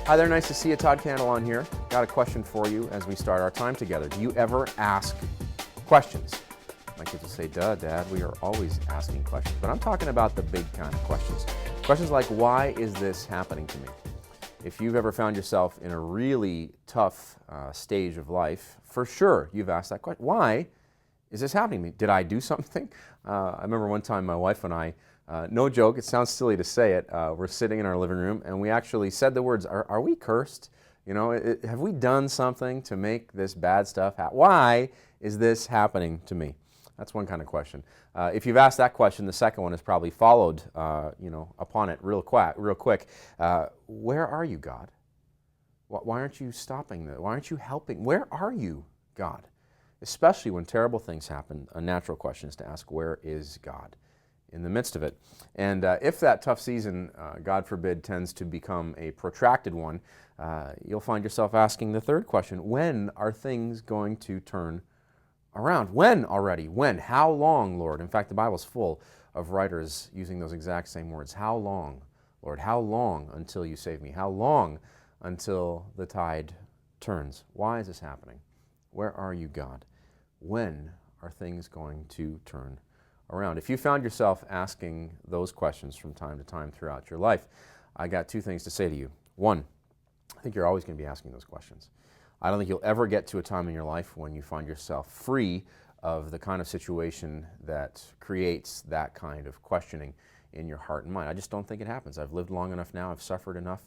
Hi there, nice to see you. Todd Cantelon here. Got a question for you as we start our time together. Do you ever ask questions? My kids will say, duh, Dad, we are always asking questions. But I'm talking about the big kind of questions. Questions like, why is this happening to me? If you've ever found yourself in a really tough stage of life, for sure you've asked that question. Why is this happening to me? Did I do something? I remember one time my wife and I, no joke, it sounds silly to say it, we're sitting in our living room and we actually said the words, are we cursed? You know, have we done something to make this bad stuff happen? Why is this happening to me? That's one kind of question. If you've asked that question, the second one is probably followed, upon it real quick. Where are you, God? Why aren't you stopping this? Why aren't you helping? Where are you, God? Especially when terrible things happen, a natural question is to ask, where is God in the midst of it? And if that tough season, God forbid, tends to become a protracted one, you'll find yourself asking the third question, when are things going to turn around? When already? When? How long, Lord? In fact, the Bible's full of writers using those exact same words. How long, Lord? How long until you save me? How long until the tide turns? Why is this happening? Where are you, God? When are things going to turn around? If you found yourself asking those questions from time to time throughout your life, I got two things to say to you. One, I think you're always going to be asking those questions. I don't think you'll ever get to a time in your life when you find yourself free of the kind of situation that creates that kind of questioning in your heart and mind. I just don't think it happens. I've lived long enough now, I've suffered enough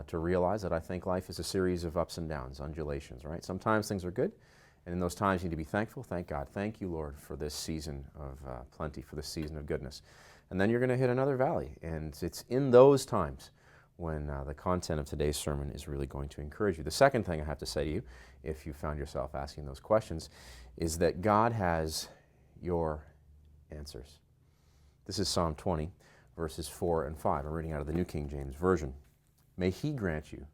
to realize that I think life is a series of ups and downs, undulations, right? Sometimes things are good, and in those times you need to be thankful. Thank God. Thank you, Lord, for this season of plenty, for this season of goodness. And then you're going to hit another valley, and it's in those times when the content of today's sermon is really going to encourage you. The second thing I have to say to you, if you found yourself asking those questions, is that God has your answers. This is Psalm 20, verses 4 and 5. I'm reading out of the New King James Version. May He grant you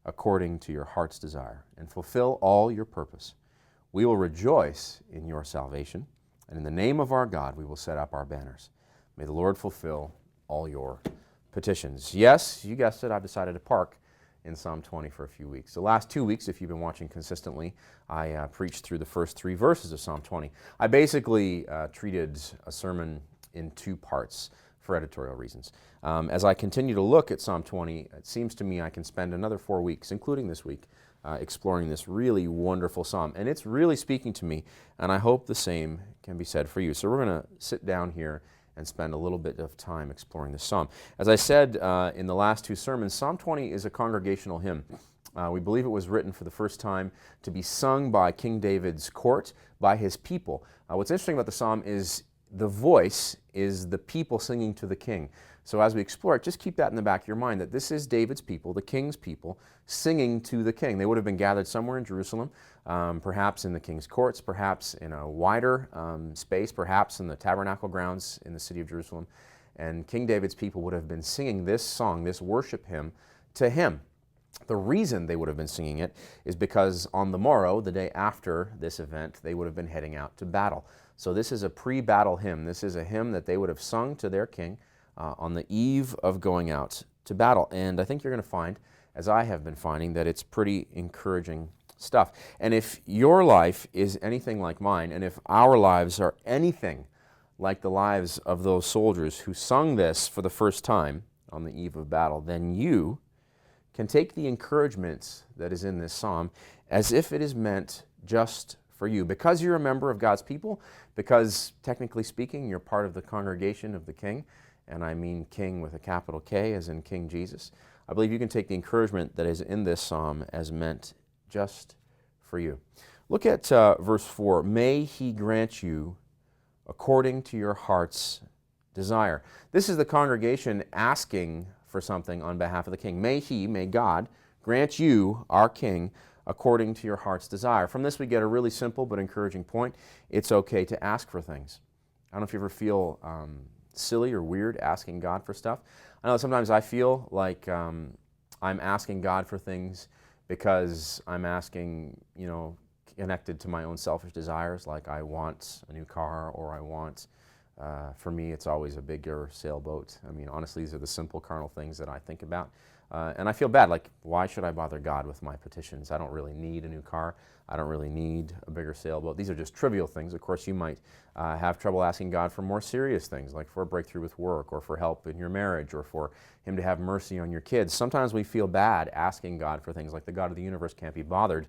according to your heart's desire and fulfill all your purpose. We will rejoice in your salvation, and in the name of our God we will set up our banners. May the Lord fulfill all your petitions. Yes, you guessed it, I've decided to park in Psalm 20 for a few weeks. The last 2 weeks, if you've been watching consistently, I preached through the first 3 verses of Psalm 20. I basically treated a sermon in 2 parts for editorial reasons. As I continue to look at Psalm 20, it seems to me I can spend another 4 weeks, including this week, exploring this really wonderful psalm. And it's really speaking to me, and I hope the same can be said for you. So we're going to sit down here and spend a little bit of time exploring this psalm. As I said in the last 2 sermons, Psalm 20 is a congregational hymn. We believe it was written for the first time to be sung by King David's court, by his people. What's interesting about the psalm is the voice is the people singing to the king. So as we explore it, just keep that in the back of your mind, that this is David's people, the king's people, singing to the king. They would have been gathered somewhere in Jerusalem, perhaps in the king's courts, perhaps in a wider space, perhaps in the tabernacle grounds in the city of Jerusalem. And King David's people would have been singing this song, this worship hymn, to him. The reason they would have been singing it is because on the morrow, the day after this event, they would have been heading out to battle. So this is a pre-battle hymn. This is a hymn that they would have sung to their king on the eve of going out to battle. And I think you're going to find, as I have been finding, that it's pretty encouraging stuff. And if your life is anything like mine, and if our lives are anything like the lives of those soldiers who sung this for the first time on the eve of battle, then you can take the encouragement that is in this psalm as if it is meant just for you. Because you're a member of God's people, because technically speaking, you're part of the congregation of the King, and I mean King with a capital K as in King Jesus, I believe you can take the encouragement that is in this psalm as meant just for you. Look at verse 4. May He grant you according to your heart's desire. This is the congregation asking for something on behalf of the king. May God, grant you, our king, according to your heart's desire. From this we get a really simple but encouraging point. It's okay to ask for things. I don't know if you ever feel silly or weird asking God for stuff. I know sometimes I feel like I'm asking God for things because I'm asking, connected to my own selfish desires, like I want a new car, or I want, for me, it's always a bigger sailboat. I mean, honestly, these are the simple carnal things that I think about. And I feel bad, like, why should I bother God with my petitions? I don't really need a new car. I don't really need a bigger sailboat. These are just trivial things. Of course, you might have trouble asking God for more serious things, like for a breakthrough with work, or for help in your marriage, or for Him to have mercy on your kids. Sometimes we feel bad asking God for things, like the God of the universe can't be bothered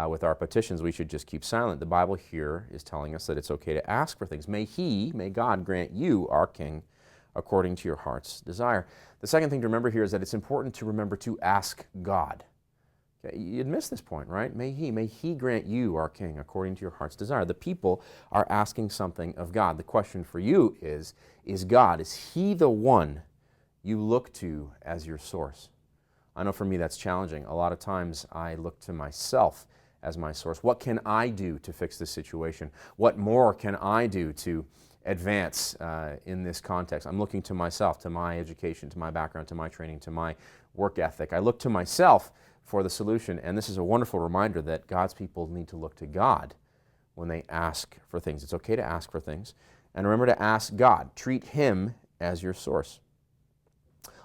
with our petitions. We should just keep silent. The Bible here is telling us that it's okay to ask for things. May God grant you, our King, according to your heart's desire. The second thing to remember here is that it's important to remember to ask God. Okay, you'd miss this point, right? May He grant you, our King, according to your heart's desire. The people are asking something of God. The question for you is God, is He the one you look to as your source? I know for me that's challenging. A lot of times I look to myself as my source. What can I do to fix this situation? What more can I do to advance in this context? I'm looking to myself, to my education, to my background, to my training, to my work ethic. I look to myself for the solution, and this is a wonderful reminder that God's people need to look to God when they ask for things. It's okay to ask for things, and remember to ask God. Treat Him as your source.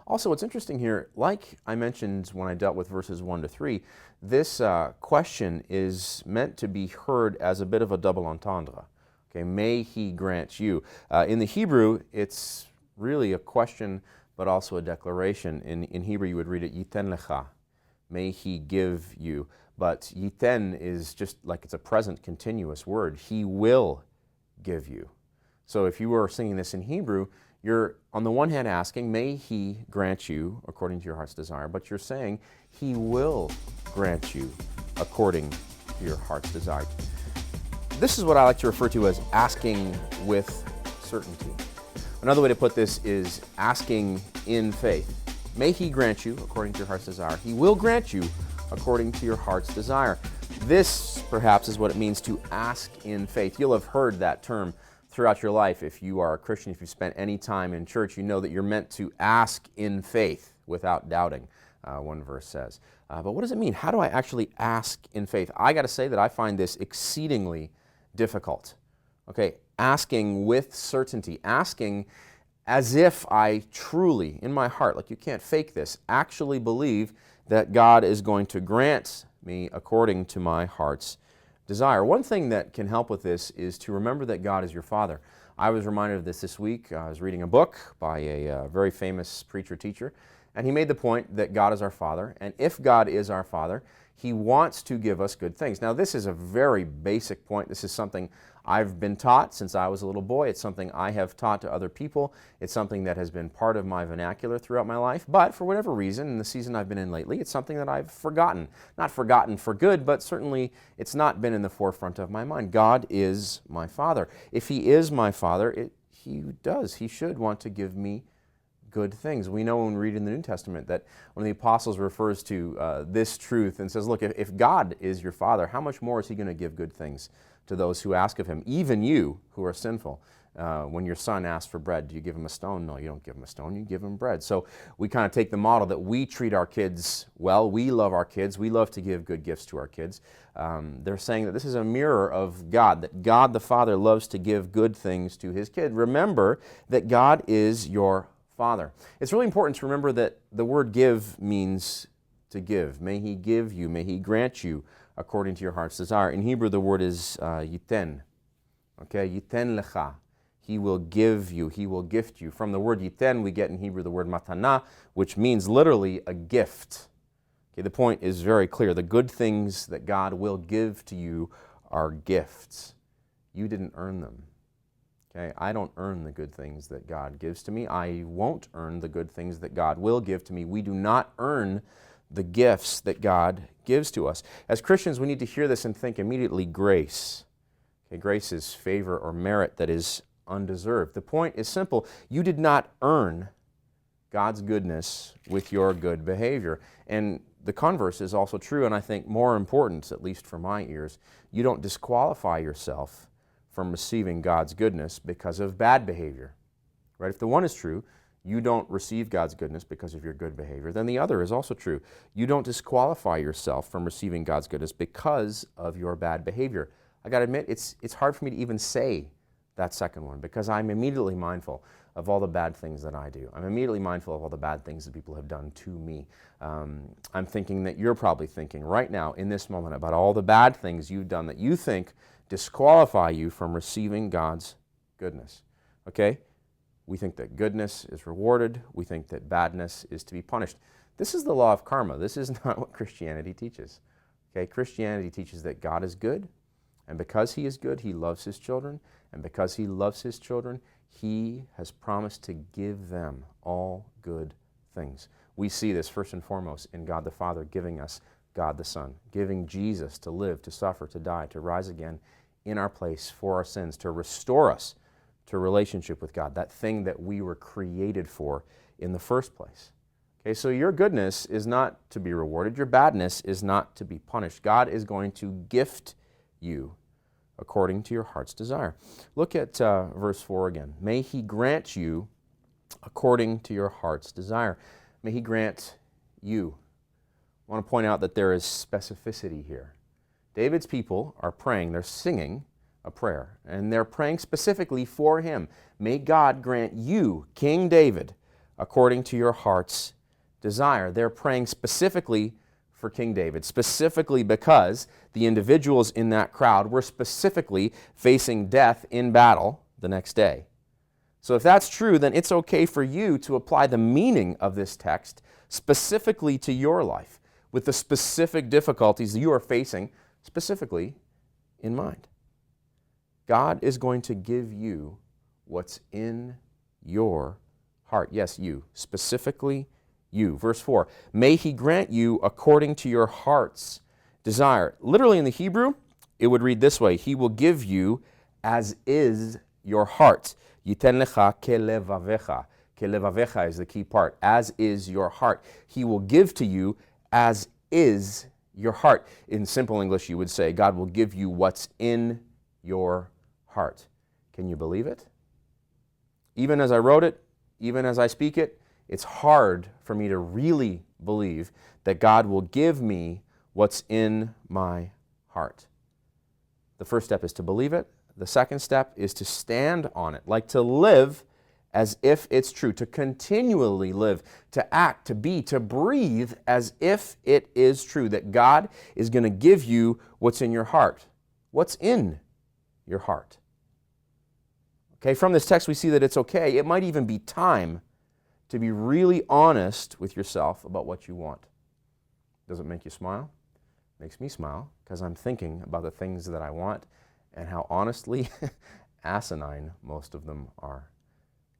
Also, what's interesting here, like I mentioned when I dealt with verses 1 to 3, this question is meant to be heard as a bit of a double entendre. Okay, may He grant you. In the Hebrew, it's really a question, but also a declaration. In Hebrew, you would read it, Yiten lecha. May He give you. But yiten is just like it's a present continuous word. He will give you. So if you were singing this in Hebrew, you're on the one hand asking, may He grant you according to your heart's desire, but you're saying He will grant you according to your heart's desire. This is what I like to refer to as asking with certainty. Another way to put this is asking in faith. May He grant you according to your heart's desire. He will grant you according to your heart's desire. This, perhaps, is what it means to ask in faith. You'll have heard that term throughout your life. If you are a Christian, if you've spent any time in church, you know that you're meant to ask in faith without doubting, one verse says. But what does it mean? How do I actually ask in faith? I got to say that I find this exceedingly difficult. Okay, asking with certainty, asking as if I truly, in my heart, like you can't fake this, actually believe that God is going to grant me according to my heart's desire. One thing that can help with this is to remember that God is your Father. I was reminded of this week. I was reading a book by a very famous preacher-teacher, and he made the point that God is our Father, and if God is our Father, He wants to give us good things. Now, this is a very basic point. This is something I've been taught since I was a little boy. It's something I have taught to other people. It's something that has been part of my vernacular throughout my life. But for whatever reason, in the season I've been in lately, it's something that I've forgotten. Not forgotten for good, but certainly it's not been in the forefront of my mind. God is my Father. If He is my Father, He should want to give me good things. We know when we read in the New Testament that one of the apostles refers to this truth and says, look, if God is your Father, how much more is He going to give good things to those who ask of Him, even you who are sinful? When your son asks for bread, do you give him a stone? No, you don't give him a stone, you give him bread. So we kind of take the model that we treat our kids well, we love our kids, we love to give good gifts to our kids. They're saying that this is a mirror of God, that God the Father loves to give good things to His kid. Remember that God is your Father. It's really important to remember that the word give means to give. May He give you, may He grant you according to your heart's desire. In Hebrew, the word is yiten. Okay, yiten lecha. He will give you, He will gift you. From the word yiten, we get in Hebrew the word matana, which means literally a gift. Okay, the point is very clear. The good things that God will give to you are gifts. You didn't earn them. Okay, I don't earn the good things that God gives to me. I won't earn the good things that God will give to me. We do not earn the gifts that God gives to us. As Christians, we need to hear this and think immediately, grace. Okay, grace is favor or merit that is undeserved. The point is simple. You did not earn God's goodness with your good behavior. And the converse is also true, and I think more important, at least for my ears. You don't disqualify yourself from receiving God's goodness because of bad behavior. Right? If the one is true, you don't receive God's goodness because of your good behavior, then the other is also true. You don't disqualify yourself from receiving God's goodness because of your bad behavior. I got to admit, it's hard for me to even say that second one because I'm immediately mindful of all the bad things that I do. I'm immediately mindful of all the bad things that people have done to me. I'm thinking that you're probably thinking right now in this moment about all the bad things you've done that you think disqualify you from receiving God's goodness. Okay? We think that goodness is rewarded. We think that badness is to be punished. This is the law of karma. This is not what Christianity teaches. Okay? Christianity teaches that God is good, and because He is good, He loves His children, and because He loves His children, He has promised to give them all good things. We see this first and foremost in God the Father giving us God the Son, giving Jesus to live, to suffer, to die, to rise again in our place for our sins, to restore us to a relationship with God, that thing that we were created for in the first place. Okay, so your goodness is not to be rewarded. Your badness is not to be punished. God is going to gift you according to your heart's desire. Look at verse 4 again. May He grant you according to your heart's desire. May He grant you. I want to point out that there is specificity here. David's people are praying, they're singing a prayer, and they're praying specifically for him. May God grant you, King David, according to your heart's desire. They're praying specifically for King David, specifically because the individuals in that crowd were specifically facing death in battle the next day. So if that's true, then it's okay for you to apply the meaning of this text specifically to your life, with the specific difficulties that you are facing specifically in mind. God is going to give you what's in your heart. Yes, you. Specifically you. Verse 4, may He grant you according to your heart's desire. Literally in the Hebrew, it would read this way: He will give you as is your heart. Yiten lecha kelevavecha. Kelevavecha is the key part. As is your heart. He will give to you as is your heart. In simple English, you would say, God will give you what's in your heart. Can you believe it? Even as I wrote it, even as I speak it, it's hard for me to really believe that God will give me what's in my heart. The first step is to believe it. The second step is to stand on it, like to live as if it's true, to continually live, to act, to be, to breathe as if it is true, that God is going to give you what's in your heart. What's in your heart? Okay, from this text we see that it's okay. It might even be time to be really honest with yourself about what you want. Does it make you smile? It makes me smile because I'm thinking about the things that I want and how honestly asinine most of them are.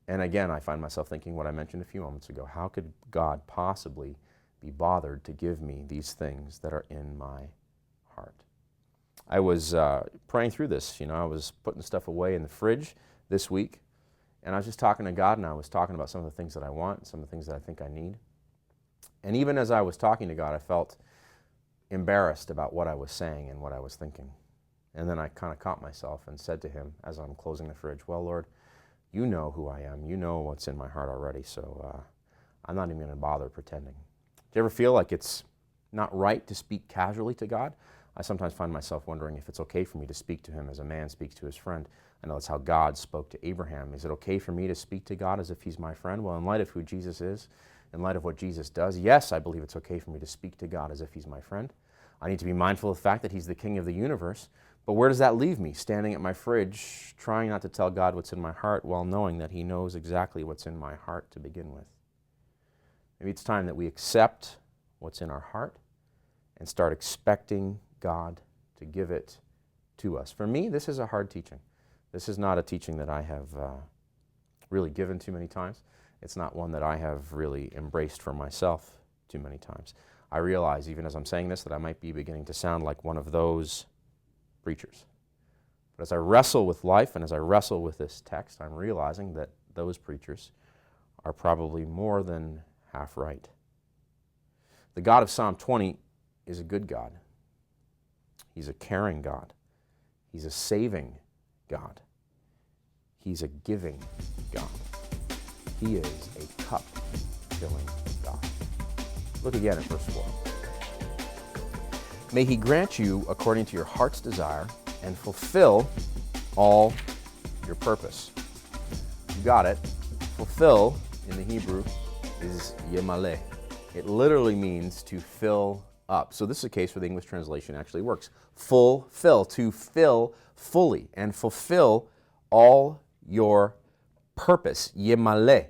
And again, I find myself thinking what I mentioned a few moments ago. How could God possibly be bothered to give me these things that are in my heart? I was praying through this. I was putting stuff away in the fridge this week, and I was just talking to God, and I was talking about some of the things that I want, some of the things that I think I need. And even as I was talking to God, I felt embarrassed about what I was saying and what I was thinking. And then I kind of caught myself and said to Him as I'm closing the fridge, well, Lord, You know who I am. You know what's in my heart already, so I'm not even going to bother pretending. Do you ever feel like it's not right to speak casually to God? I sometimes find myself wondering if it's okay for me to speak to Him as a man speaks to his friend. I know that's how God spoke to Abraham. Is it okay for me to speak to God as if He's my friend? Well, in light of who Jesus is, in light of what Jesus does, yes, I believe it's okay for me to speak to God as if He's my friend. I need to be mindful of the fact that He's the King of the universe. But where does that leave me? Standing at my fridge, trying not to tell God what's in my heart while knowing that He knows exactly what's in my heart to begin with. Maybe it's time that we accept what's in our heart and start expecting God to give it to us. For me, this is a hard teaching. This is not a teaching that I have really given too many times. It's not one that I have really embraced for myself too many times. I realize, even as I'm saying this, that I might be beginning to sound like one of those preachers. But as I wrestle with life and as I wrestle with this text, I'm realizing that those preachers are probably more than half right. The God of Psalm 20 is a good God. He's a caring God. He's a saving God. He's a giving God. He is a cup-filling God. Look again at verse 4. May He grant you according to your heart's desire and fulfill all your purpose. You got it. Fulfill in the Hebrew is yemale. It literally means to fill up. So this is a case where the English translation actually works. Fulfill, to fill fully and fulfill all your purpose. Yemale.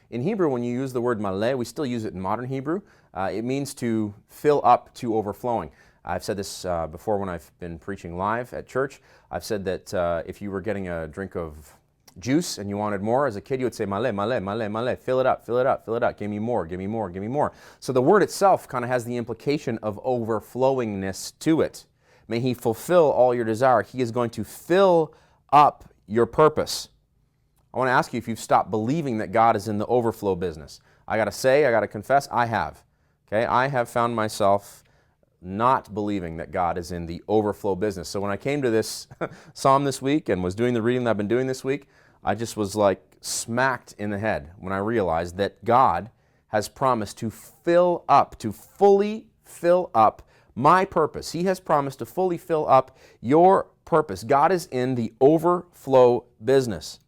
In Hebrew, when you use the word male, we still use it in modern Hebrew. It means to fill up to overflowing. I've said this before when I've been preaching live at church. I've said that if you were getting a drink of juice and you wanted more, as a kid you would say, male, male, male, male, fill it up, fill it up, fill it up, give me more, give me more, give me more. So the word itself kind of has the implication of overflowingness to it. May He fulfill all your desire. He is going to fill up your purpose. I want to ask you if you've stopped believing that God is in the overflow business. I got to confess, I have. Okay, I have found myself not believing that God is in the overflow business. So when I came to this psalm this week and was doing the reading that I've been doing this week, I just was like smacked in the head when I realized that God has promised to fill up, to fully fill up my purpose. He has promised to fully fill up your purpose. God is in the overflow business.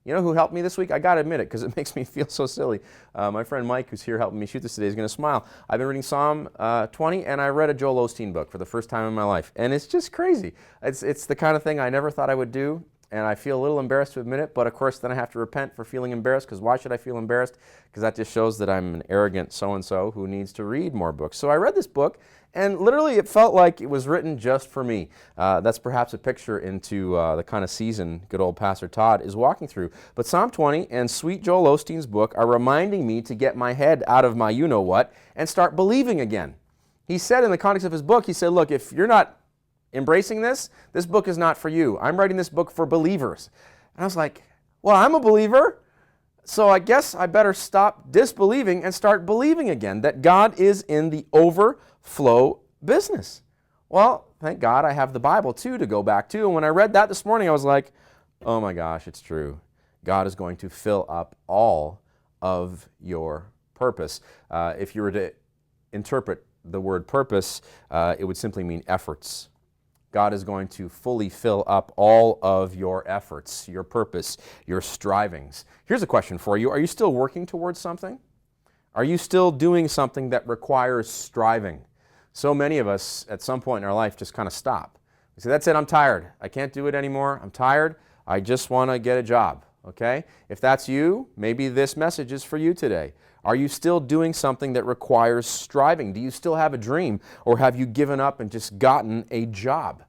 You know who helped me this week? I got to admit it because it makes me feel so silly. My friend Mike, who's here helping me shoot this today, is going to smile. I've been reading Psalm 20, and I read a Joel Osteen book for the first time in my life. And it's just crazy. It's the kind of thing I never thought I would do, and I feel a little embarrassed to admit it. But of course, then I have to repent for feeling embarrassed, because why should I feel embarrassed? Because that just shows that I'm an arrogant so-and-so who needs to read more books. So I read this book, and literally it felt like it was written just for me. That's perhaps a picture into the kind of season good old Pastor Todd is walking through. But Psalm 20 and sweet Joel Osteen's book are reminding me to get my head out of my you-know-what and start believing again. He said in the context of his book, he said, look, if you're not embracing this book is not for you. I'm writing this book for believers. And I was like, well, I'm a believer, so I guess I better stop disbelieving and start believing again that God is in the overflow business. Well, thank God I have the Bible too to go back to. And when I read that this morning, I was like, oh my gosh, it's true. God is going to fill up all of your purpose. If you were to interpret the word purpose, it would simply mean efforts. God is going to fully fill up all of your efforts, your purpose, your strivings. Here's a question for you. Are you still working towards something? Are you still doing something that requires striving? So many of us at some point in our life just kind of stop. We say, that's it, I'm tired. I can't do it anymore. I'm tired. I just want to get a job. Okay? If that's you, maybe this message is for you today. Are you still doing something that requires striving? Do you still have a dream, or have you given up and just gotten a job?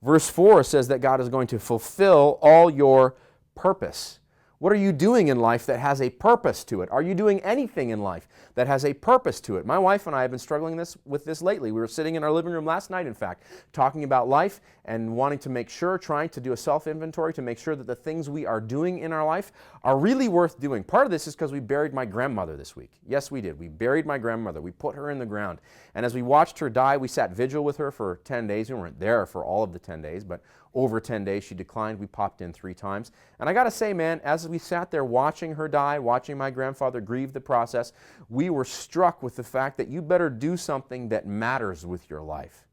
Verse 4 says that God is going to fulfill all your purpose. What are you doing in life that has a purpose to it? Are you doing anything in life that has a purpose to it? My wife and I have been struggling with this lately. We were sitting in our living room last night, in fact, talking about life and wanting to make sure, trying to do a self-inventory to make sure that the things we are doing in our life are really worth doing. Part of this is because we buried my grandmother this week. Yes, we did. We buried my grandmother. We put her in the ground. And as we watched her die, we sat vigil with her for 10 days. We weren't there for all of the 10 days, but over 10 days she declined. We popped in 3 times. And I got to say, man, as we sat there watching her die, watching my grandfather grieve the process, we were struck with the fact that you better do something that matters with your life.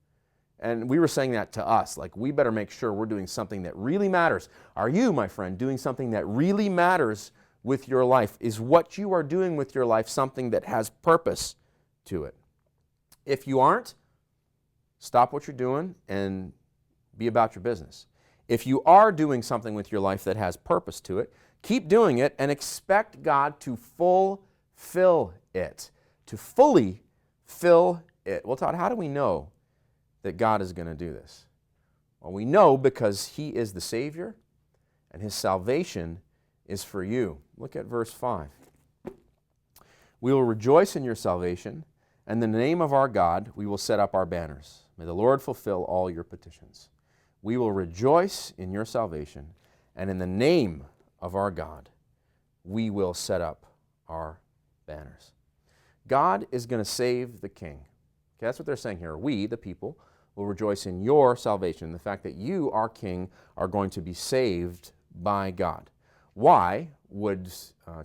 And we were saying that to us, like we better make sure we're doing something that really matters. Are you, my friend, doing something that really matters with your life? Is what you are doing with your life something that has purpose to it? If you aren't, stop what you're doing and be about your business. If you are doing something with your life that has purpose to it, keep doing it and expect God to fulfill it, to fully fill it. Well, Todd, how do we know that God is going to do this? Well, we know because He is the Savior and His salvation is for you. Look at verse 5. We will rejoice in your salvation, and in the name of our God we will set up our banners. May the Lord fulfill all your petitions. We will rejoice in your salvation, and in the name of our God, we will set up our banners. God is going to save the king. Okay, that's what they're saying here. We, the people, will rejoice in your salvation, the fact that you, our king, are going to be saved by God. Why would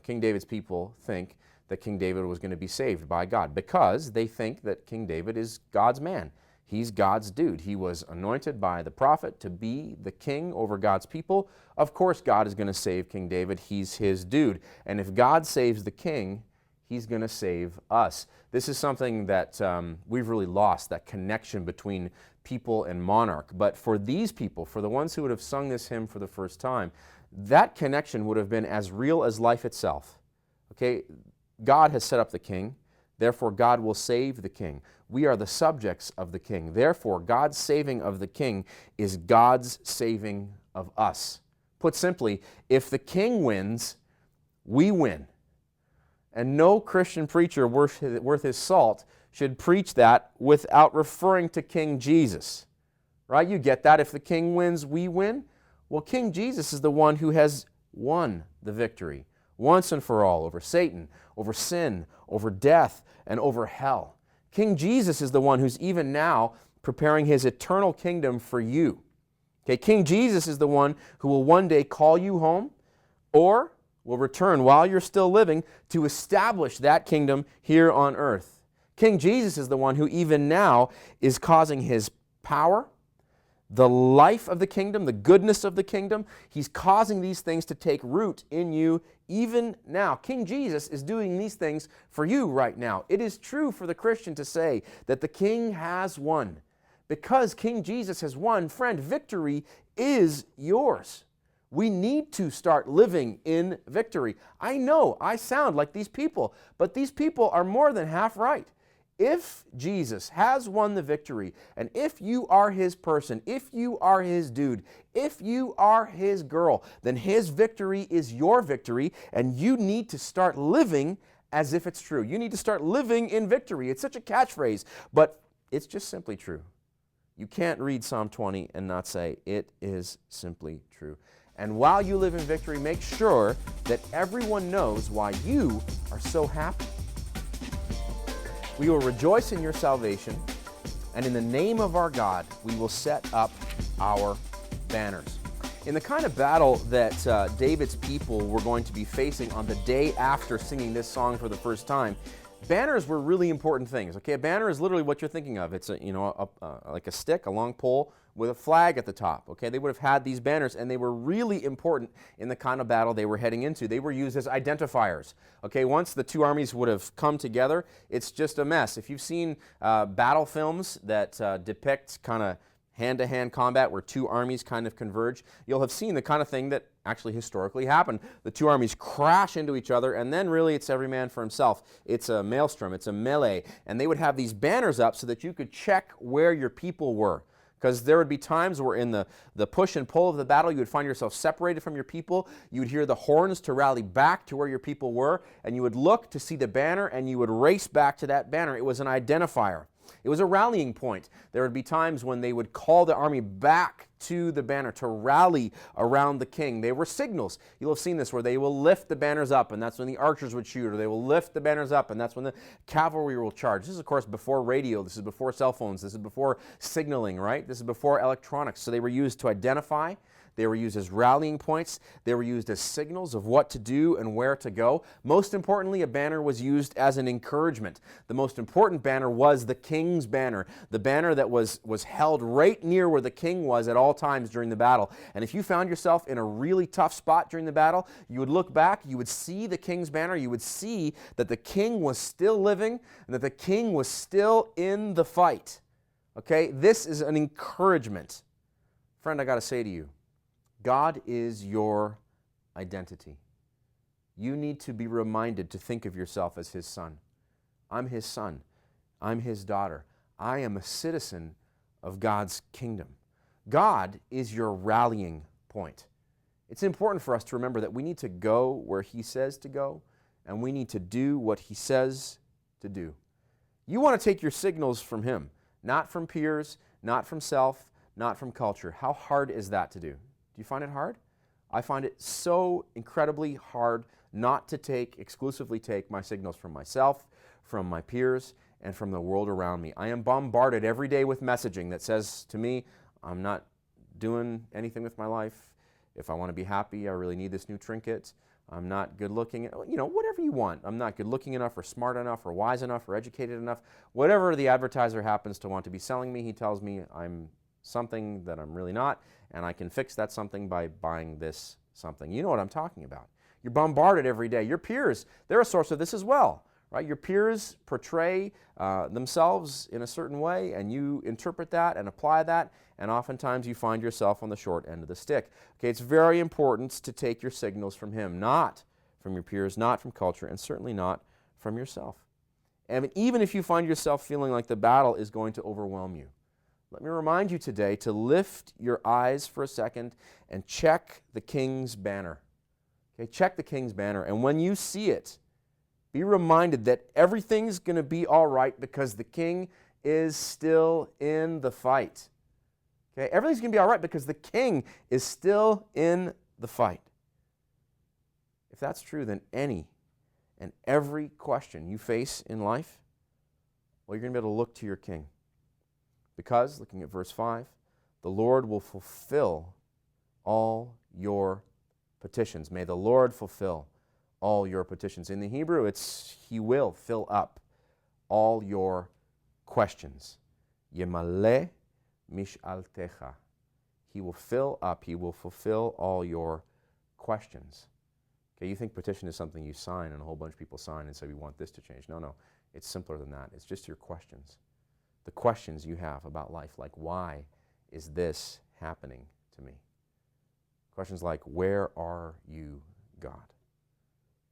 King David's people think that King David was going to be saved by God? Because they think that King David is God's man. He's God's dude. He was anointed by the prophet to be the king over God's people. Of course, God is going to save King David. He's his dude. And if God saves the king, he's going to save us. This is something that we've really lost, that connection between people and monarch. But for these people, for the ones who would have sung this hymn for the first time, that connection would have been as real as life itself. Okay, God has set up the king. Therefore, God will save the king. We are the subjects of the king. Therefore, God's saving of the king is God's saving of us. Put simply, if the king wins, we win. And no Christian preacher worth his salt should preach that without referring to King Jesus. Right? You get that? If the king wins, we win. Well, King Jesus is the one who has won the victory once and for all over Satan, over sin, over death, and over hell. King Jesus is the one who's even now preparing his eternal kingdom for you. Okay, King Jesus is the one who will one day call you home or will return while you're still living to establish that kingdom here on earth. King Jesus is the one who even now is causing his power, the life of the kingdom, the goodness of the kingdom. He's causing these things to take root in you even now. King Jesus is doing these things for you right now. It is true for the Christian to say that the king has won. Because King Jesus has won, friend, victory is yours. We need to start living in victory. I know I sound like these people, but these people are more than half right. If Jesus has won the victory, and if you are his person, if you are his dude, if you are his girl, then his victory is your victory, and you need to start living as if it's true. You need to start living in victory. It's such a catchphrase, but it's just simply true. You can't read Psalm 20 and not say, it is simply true. And while you live in victory, make sure that everyone knows why you are so happy. We will rejoice in your salvation, and in the name of our God, we will set up our banners. In the kind of battle that David's people were going to be facing on the day after singing this song for the first time, banners were really important things. Okay, a banner is literally what you're thinking of. It's like a stick, a long pole with a flag at the top. Okay, they would have had these banners, and they were really important in the kind of battle they were heading into. They were used as identifiers. Okay, once the two armies would have come together, it's just a mess. If you've seen battle films that depict kind of hand-to-hand combat where two armies kind of converge, you'll have seen the kind of thing that actually historically happened. The two armies crash into each other, and then really it's every man for himself. It's a maelstrom, it's a melee, and they would have these banners up so that you could check where your people were. Because there would be times where in the push and pull of the battle, you would find yourself separated from your people. You would hear the horns to rally back to where your people were, and you would look to see the banner, and you would race back to that banner. It was an identifier. It was a rallying point. There would be times when they would call the army back to the banner to rally around the king. They were signals. You'll have seen this where they will lift the banners up, and that's when the archers would shoot, or they will lift the banners up, and that's when the cavalry will charge. This is, of course, before radio. This is before cell phones. This is before signaling, right? This is before electronics. So they were used to identify. They were used as rallying points. They were used as signals of what to do and where to go. Most importantly, a banner was used as an encouragement. The most important banner was the king's banner, the banner that was held right near where the king was at all times during the battle. And if you found yourself in a really tough spot during the battle, you would look back, you would see the king's banner, you would see that the king was still living and that the king was still in the fight. Okay, this is an encouragement. Friend, I got to say to you, God is your identity. You need to be reminded to think of yourself as his son. I'm his son. I'm his daughter. I am a citizen of God's kingdom. God is your rallying point. It's important for us to remember that we need to go where he says to go, and we need to do what he says to do. You want to take your signals from him, not from peers, not from self, not from culture. How hard is that to do? Do you find it hard? I find it so incredibly hard not to exclusively take my signals from myself, from my peers, and from the world around me. I am bombarded every day with messaging that says to me, I'm not doing anything with my life. If I want to be happy, I really need this new trinket. I'm not good looking, whatever you want. I'm not good looking enough or smart enough or wise enough or educated enough. Whatever the advertiser happens to want to be selling me, he tells me I'm something that I'm really not, and I can fix that something by buying this something. You know what I'm talking about. You're bombarded every day. Your peers, they're a source of this as well, right? Your peers portray themselves in a certain way, and you interpret that and apply that, and oftentimes you find yourself on the short end of the stick. Okay, it's very important to take your signals from him, not from your peers, not from culture, and certainly not from yourself. And even if you find yourself feeling like the battle is going to overwhelm you, let me remind you today to lift your eyes for a second and check the King's banner. Okay, check the King's banner, and when you see it, be reminded that everything's going to be all right because the King is still in the fight. Okay, everything's going to be all right because the King is still in the fight. If that's true, then any and every question you face in life, well, you're going to be able to look to your King. Because, looking at verse 5, the Lord will fulfill all your petitions. May the Lord fulfill all your petitions. In the Hebrew, it's He will fill up all your questions. Yemale mishaltecha. He will fill up, He will fulfill all your questions. Okay, you think petition is something you sign and a whole bunch of people sign and say, we want this to change. No, it's simpler than that. It's just your questions. The questions you have about life, like why is this happening to me? Questions like, where are you, God?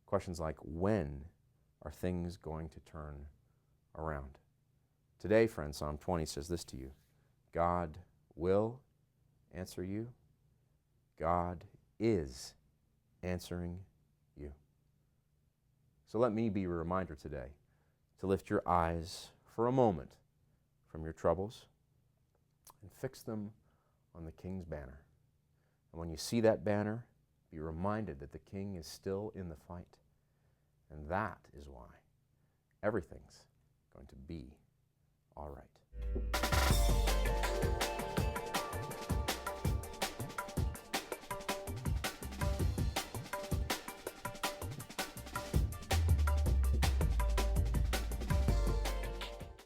Questions like, when are things going to turn around? Today, friends, Psalm 20 says this to you: God will answer you. God is answering you. So let me be a reminder today to lift your eyes for a moment from your troubles and fix them on the King's banner. And when you see that banner, be reminded that the King is still in the fight. And that is why everything's going to be all right.